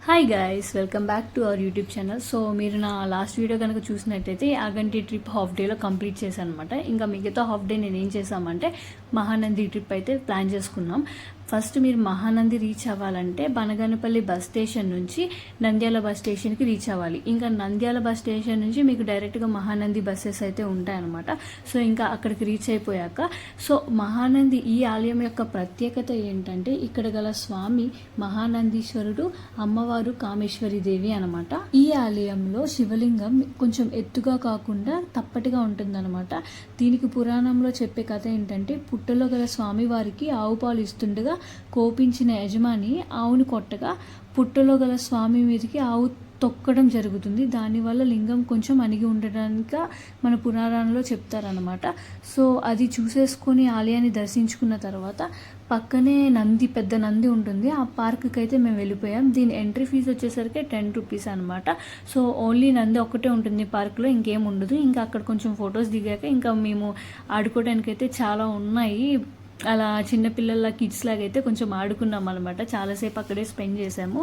Hi guys, welcome back to our YouTube channel. So మీరు నా last video కనుక చూసినట్టయితే యాగంటి ట్రిప్ హాఫ్ డేలో కంప్లీట్ చేశాను అనమాట. ఇంకా మిగతా హాఫ్ డే నేను ఏం చేశామంటే మహానంది ట్రిప్ అయితే ప్లాన్ చేసుకున్నాం. ఫస్ట్ మీరు మహానంది రీచ్ అవ్వాలంటే బనగానపల్లి బస్ స్టేషన్ నుంచి నంద్యాల బస్ స్టేషన్కి రీచ్ అవ్వాలి. ఇంకా నంద్యాల బస్ స్టేషన్ నుంచి మీకు డైరెక్ట్గా మహానంది బస్సెస్ అయితే ఉంటాయన్నమాట. సో ఇంకా అక్కడికి రీచ్ అయిపోయాక సో మహానంది ఈ ఆలయం యొక్క ప్రత్యేకత ఏంటంటే ఇక్కడ గల స్వామి మహానందీశ్వరుడు, అమ్మవారు కామేశ్వరి దేవి అనమాట. ఈ ఆలయంలో శివలింగం కొంచెం ఎత్తుగా కాకుండా తప్పటిగా ఉంటుందన్నమాట. దీనికి పురాణంలో చెప్పే కథ ఏంటంటే పుట్టలో గల స్వామి వారికి ఆవు పాలు ఇస్తుండగా కోపించిన యజమాని ఆవుని కొట్టగా పుట్టలో గల స్వామి మీదకి ఆవు తొక్కడం జరుగుతుంది. దానివల్ల లింగం కొంచెం అణిగి ఉండడానికి మన పురాణంలో చెప్తారనమాట. సో అది చూసేసుకొని ఆలయాన్ని దర్శించుకున్న తర్వాత పక్కనే పెద్ద నంది ఉంటుంది. ఆ పార్క్కి అయితే మేము వెళ్ళిపోయాం. దీని ఎంట్రీ ఫీజు వచ్చేసరికి 10 రూపీస్ అనమాట. సో ఓన్లీ నంది ఒక్కటే ఉంటుంది పార్క్లో, ఇంకేం ఉండదు. ఇంకా అక్కడ కొంచెం ఫొటోస్ దిగాక ఇంకా మేము ఆడుకోవడానికి అయితే చాలా ఉన్నాయి. అలా చిన్నపిల్లల కిడ్స్ లాగా అయితే కొంచెం ఆడుకున్నాం అనమాట. చాలాసేపు అక్కడే స్పెండ్ చేసాము.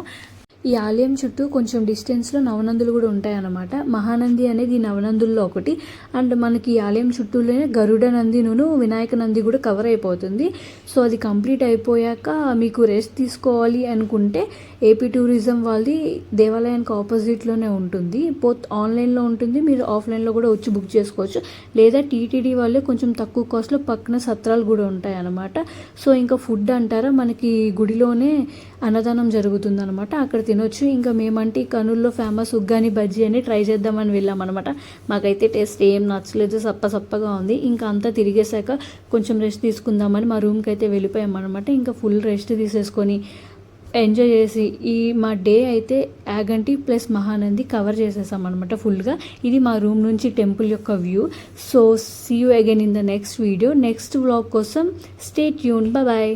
ఈ ఆలయం చుట్టూ కొంచెం డిస్టెన్స్లో నవనందులు కూడా ఉంటాయన్నమాట. మహానంది అనేది నవనందుల్లో ఒకటి. అండ్ మనకి ఈ ఆలయం చుట్టూలోనే గరుడ నందిను వినాయక నంది కూడా కవర్ అయిపోతుంది. సో అది కంప్లీట్ అయిపోయాక మీకు రెస్ట్ తీసుకోవాలి అనుకుంటే ఏపీ టూరిజం వాళ్ళది దేవాలయానికి ఆపోజిట్లోనే ఉంటుంది. బోత్ ఆన్లైన్లో ఉంటుంది, మీరు ఆఫ్లైన్లో కూడా వచ్చి బుక్ చేసుకోవచ్చు. లేదా టీటీడీ వాళ్ళే కొంచెం తక్కువ కాస్ట్లో పక్కన సత్రాలు కూడా ఉంటాయి అన్నమాట. సో ఇంకా ఫుడ్ అంటారా, మనకి గుడిలోనే అన్నదానం జరుగుతుందన్నమాట, అక్కడ తినొచ్చు. ఇంకా మేమంటే కర్నూలులో ఫేమస్ ఉగ్గాని బజ్జీ అని ట్రై చేద్దామని వెళ్ళామన్నమాట. మాకైతే టేస్ట్ ఏం నచ్చలేదు, సప్పగా ఉంది. ఇంకా అంతా తిరిగేశాక కొంచెం రెస్ట్ తీసుకుందామని మా రూమ్కి అయితే వెళ్ళిపోయామన్నమాట. ఇంకా ఫుల్ రెస్ట్ తీసేసుకొని ఎంజాయ్ చేసి ఈ మా డే అయితే యాగంటి ప్లస్ మహానంది కవర్ చేసేసాం అనమాట ఫుల్గా. ఇది మా రూమ్ నుంచి టెంపుల్ యొక్క view. So see you again in the next video. Next vlog కోసం స్టే ట్యూన్. బాయ్.